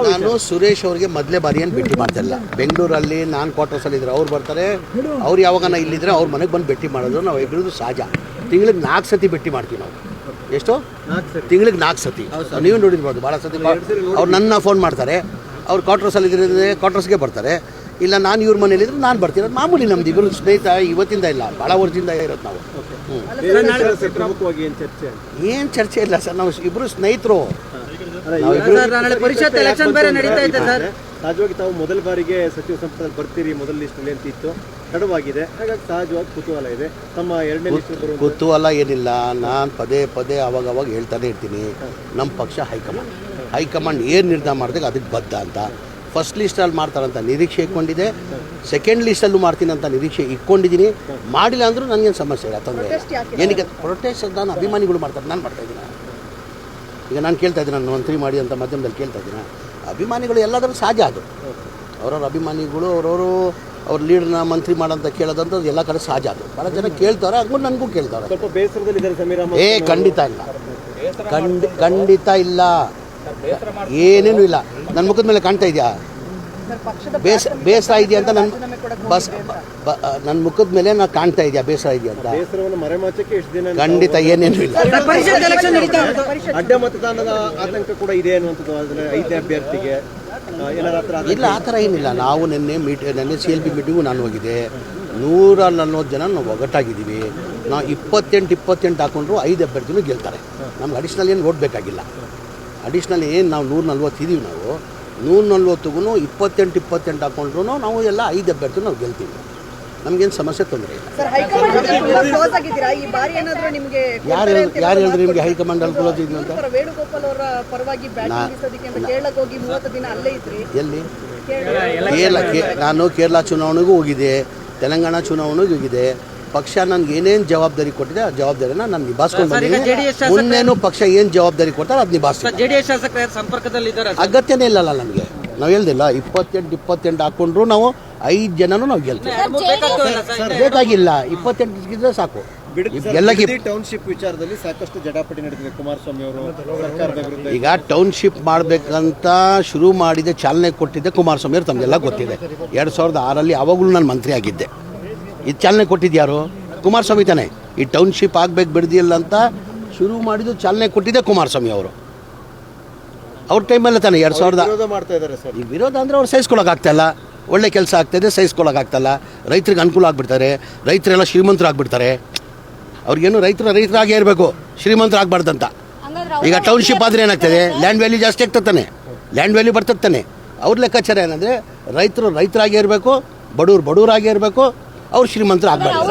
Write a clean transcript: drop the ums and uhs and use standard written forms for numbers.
ನಾನು ಸುರೇಶ್ ಅವರಿಗೆ ಮೊದಲೇ ಬಾರಿ ಏನು ಭೇಟಿ ಮಾಡ್ತಿಲ್ಲ. ಬೆಂಗಳೂರಲ್ಲಿ ನಾನು ಕ್ವಾರ್ಟರ್ಸಲ್ಲಿ ಇದ್ರೆ ಅವ್ರು ಬರ್ತಾರೆ, ಅವ್ರು ಯಾವಾಗ ಇಲ್ಲಿದ್ರೆ ಅವ್ರ ಮನೆಗೆ ಬಂದು ಭೇಟಿ ಮಾಡೋದು ನಾವು ಇಬ್ಬರದು ಸಹಜ. ತಿಂಗಳಿಗೆ 4 ಸತಿ ಭೇಟಿ ಮಾಡ್ತೀವಿ ನಾವು. ಎಷ್ಟು? ತಿಂಗಳಿಗೆ 4 ಸತಿ. ನೀವು ನೋಡಿರ್ಬೋದು ಭಾಳ ಸತಿ. ಅವ್ರು ನನ್ನ ಫೋನ್ ಮಾಡ್ತಾರೆ, ಅವ್ರು ಕ್ವಾರ್ಟರ್ಸಲ್ಲಿ ಇದ್ರೆ ಕ್ವಾರ್ಟರ್ಸ್ಗೆ ಬರ್ತಾರೆ, ಇಲ್ಲ ನಾನು ಇವ್ರ ಮನೇಲಿದ್ರೆ ನಾನು ಬರ್ತೀನಿ. ಅದು ಮಾಮೂಲಿ. ನಮ್ದು ಇಬ್ಬರು ಸ್ನೇಹಿತ ಇವತ್ತಿಂದ ಇಲ್ಲ, ಭಾಳ ವರ್ಷದಿಂದ ಇರೋದು ನಾವು. ಏನು ಚರ್ಚೆ ಇಲ್ಲ ಸರ್, ನಾವು ಇಬ್ಬರು ಸ್ನೇಹಿತರು. ಪರಿಷತ್ ಎಲೆಕ್ಷನ್ ಬೇರೆ ನಡೀತಾ ಇದೆ ಸರ್. ಸಹಜವಾಗಿ ತಾವು ಮೊದಲ ಬಾರಿಗೆ ಸಚಿವ ಸಂಪುಟದಲ್ಲಿ ಬರ್ತೀರಿ, ಮೊದಲ ಲಿಸ್ಟ್ನಲ್ಲಿ ಅಂತ ಇತ್ತು, ತಡವಾಗಿದೆ. ಹಾಗಾಗಿ ಸಹಜವಾಗಿ ಕುತೂಹಲ ಇದೆ. ತಮ್ಮ 2ನೇ ಲಿಸ್ಟ್ ಕುತೂಹಲ ಏನಿಲ್ಲ. ನಾನು ಪದೇ ಪದೇ ಅವಾಗ ಹೇಳ್ತಾನೆ ಇರ್ತೀನಿ, ನಮ್ಮ ಪಕ್ಷ ಹೈಕಮಾಂಡ್ ಏನು ನಿರ್ಧಾರ ಮಾಡಿದಾಗ ಅದಕ್ಕೆ ಬದ್ಧ ಅಂತ. ಫಸ್ಟ್ ಲಿಸ್ಟಲ್ಲಿ ಮಾಡ್ತಾರಂತ ನಿರೀಕ್ಷೆ ಇಟ್ಕೊಂಡಿದೆ, ಸೆಕೆಂಡ್ ಲಿಸ್ಟಲ್ಲೂ ಮಾಡ್ತೀನಿ ಅಂತ ನಿರೀಕ್ಷೆ ಇಟ್ಕೊಂಡಿದ್ದೀನಿ. ಮಾಡಿಲ್ಲ ಅಂದರೂ ನನಗೇನು ಸಮಸ್ಯೆ ಇಲ್ಲ, ತೊಂದರೆ ಇಲ್ಲ. ಏನಕ್ಕೆ ಪ್ರೊಟೆಸ್ಟ್ ನಾನು ಅಭಿಮಾನಿಗಳು ಮಾಡ್ತಾರೆ, ನಾನು ಮಾಡ್ತಾಯಿದ್ದೀನಿ. ಈಗ ನಾನು ಕೇಳ್ತಾ ಇದ್ದೀನಿ, ನಾನು ಮಂತ್ರಿ ಮಾಡಿ ಅಂತ ಮಾಧ್ಯಮದಲ್ಲಿ ಕೇಳ್ತಾ ಇದ್ದೀನಿ. ಅಭಿಮಾನಿಗಳು ಎಲ್ಲಾದರೂ ಸಹಜ. ಅದು ಅವ್ರವ್ರ ಅಭಿಮಾನಿಗಳು ಅವ್ರ ಲೀಡರ್ನ ಮಂತ್ರಿ ಮಾಡೋಂತ ಕೇಳೋದಂತ ಎಲ್ಲ ಕಡೆ ಸಹಜ. ಅದು ಭಾಳ ಜನ ಕೇಳ್ತಾರೆ, ಹಂಗೂ ನನಗೂ ಕೇಳ್ತಾರೆ. ಸ್ವಲ್ಪ ಬೇಸರದಲ್ಲಿ ಖಂಡಿತ ಇಲ್ಲ, ಖಂಡಿತ ಇಲ್ಲ, ಏನೇನು ಇಲ್ಲ. ನನ್ನ ಮುಖದ ಮೇಲೆ ಕಾಣ್ತಾ ಇದೆಯಾ ಬೇಸರ ಇದೆಯಾ ಅಂತ? ನನ್ನ ಮುಖದ ಮೇಲೆ ನಾನು ಕಾಣ್ತಾ ಇದೆಯಾ ಬೇಸರ ಇದೆಯಾ ಅಂತ? ಖಂಡಿತ ಏನೇನು ಇಲ್ಲ. ಅಡ್ಡ ಮತದಾನದ ಆತಂಕ ಕೂಡ ಇದೆ ಅನ್ನುವಂಥದ್ದು 5ನೇ ಅಭ್ಯರ್ಥಿಗೆ ಇಲ್ಲ, ಆ ಥರ ಏನಿಲ್ಲ. ನಾವು ನೆನ್ನೆ CLP ಮೀಟಿಂಗು ನಾನು ಹೋಗಿದ್ದೆ. 140 ಜನ ನಾವು ಒಗ್ಗಟ್ಟಾಗಿದ್ದೀವಿ. ನಾವು 28 ಹಾಕೊಂಡ್ರು 5 ಅಭ್ಯರ್ಥಿನೂ ಗೆಲ್ತಾರೆ. ನಮ್ಗೆ ಅಡಿಷ್ನಲ್ ಏನು ಓಡಬೇಕಾಗಿಲ್ಲ. ಅಡಿಷ್ನಲ್ ಏನು ನಾವು 140 ಇದ್ದೀವಿ. ನಾವು 140ಗೂ 28 ಹಾಕೊಂಡ್ರು ನಾವು ಎಲ್ಲ 5 ಅಭ್ಯರ್ಥಿ ನಾವು ಗೆಲ್ತೀವಿ. ನಮಗೇನು ಸಮಸ್ಯೆ ತೊಂದರೆ ಇಲ್ಲ. ಯಾರು ಹೇಳಿದ್ರು ನಿಮಗೆ ಹೈಕಮಾಂಡಲ್ಲಿ ಕ್ಲೋಸ್ ಇದ್ವಿ ಅಂತ? ಎಲ್ಲಿ? ನಾನು ಕೇರಳ ಚುನಾವಣೆಗೂ ಹೋಗಿದೆ, ತೆಲಂಗಾಣ ಚುನಾವಣೆಗೂ ಹೋಗಿದೆ. ಪಕ್ಷ ನನಗೆ ಏನೇನು ಜವಾಬ್ದಾರಿ ಕೊಟ್ಟಿದೆ ಆ ಜವಾಬ್ದಾರಿನ ನಾನು ನಿಭಾಯಿಸ್ಕೊಂಡು ಬಂದಿದ್ದೀನಿ. ಮುಂದೇನು ಪಕ್ಷ ಏನು ಜವಾಬ್ದಾರಿ ಕೊಡ್ತಾರೆ ಅದು ನಿಭಾಯಿಸ್ತೀನಿ. ಅಗತ್ಯನೇ ಇಲ್ಲಲ್ಲ ನಮಗೆ. ನಾವು ಹೇಳ್ದಿಲ್ಲ 28 ಹಾಕೊಂಡ್ರು ನಾವು 5 ಜನನೂ ನಾವು ಗೆಲ್ತೀವಿ. ಬೇಕಾಗಿಲ್ಲ, 28 ಗಿದ್ರೆ ಸಾಕು. ಟೌನ್ಶಿಪ್ ವಿಚಾರದಲ್ಲಿ ಸಾಕಷ್ಟು ಜಟಾಪಟಿ ನಡೆದಿದೆ. ಕುಮಾರಸ್ವಾಮಿ ಅವರು ಸರ್ಕಾರದ ವಿರುದ್ಧ ಈಗ ಟೌನ್ಶಿಪ್ ಮಾಡಬೇಕಂತ ಶುರು ಮಾಡಿದೆ, ಚಾಲನೆ ಕೊಟ್ಟಿದ್ದೆ ಕುಮಾರಸ್ವಾಮಿ ಅವರು. ತಮಗೆಲ್ಲ ಗೊತ್ತಿದೆ. 2006ರಲ್ಲಿ ಅವಾಗಲೂ ನಾನು ಮಂತ್ರಿ ಆಗಿದ್ದೆ. ಇದು ಚಾಲನೆ ಕೊಟ್ಟಿದ್ಯಾರು? ಕುಮಾರಸ್ವಾಮಿ ತಾನೆ. ಈ ಟೌನ್ಶಿಪ್ ಆಗಬೇಕು ಬಿಡದಿಲ್ಲ ಅಂತ ಶುರು ಮಾಡಿದ್ದು ಚಾಲನೆ ಕೊಟ್ಟಿದ್ದೆ ಕುಮಾರಸ್ವಾಮಿ ಅವರು. ಅವ್ರ ಟೈಮಲ್ಲೇ ತಾನೆ 2000 ಮಾಡ್ತಾ ಇದ್ದಾರೆ ಸರ್. ಈ ವಿರೋಧ ಅಂದರೆ ಅವ್ರು ಸಹಿಸ್ಕೊಳಕ್ಕಾಗ್ತಾಯಿಲ್ಲ. ಒಳ್ಳೆ ಕೆಲಸ ಆಗ್ತಾಯಿದೆ, ಸಹಿಸ್ಕೊಳಕ್ಕಾಗ್ತಾಯಿಲ್ಲ. ರೈತರಿಗೆ ಅನುಕೂಲ ಆಗಿಬಿಡ್ತಾರೆ, ರೈತರೆಲ್ಲ ಶ್ರೀಮಂತರಾಗ್ಬಿಡ್ತಾರೆ. ಅವ್ರಿಗೇನು ರೈತರಾಗೇ ಇರಬೇಕು, ಶ್ರೀಮಂತರಾಗಬಾರ್ದಂತ. ಈಗ ಟೌನ್ಶಿಪ್ ಆದರೆ ಏನಾಗ್ತದೆ? ಲ್ಯಾಂಡ್ ವ್ಯಾಲ್ಯೂ ಜಾಸ್ತಿ ಆಗ್ತದೆ, ಲ್ಯಾಂಡ್ ವ್ಯಾಲ್ಯೂ ಬರ್ತದೆ. ಅವ್ರ ಲೆಕ್ಕಾಚಾರ ಏನಂದರೆ ರೈತರಾಗೇ ಇರಬೇಕು, ಬಡವರಾಗೇ ಇರಬೇಕು, ಅವ್ರು ಶ್ರೀಮಂತರು ಆಗಬಾರ್ದು.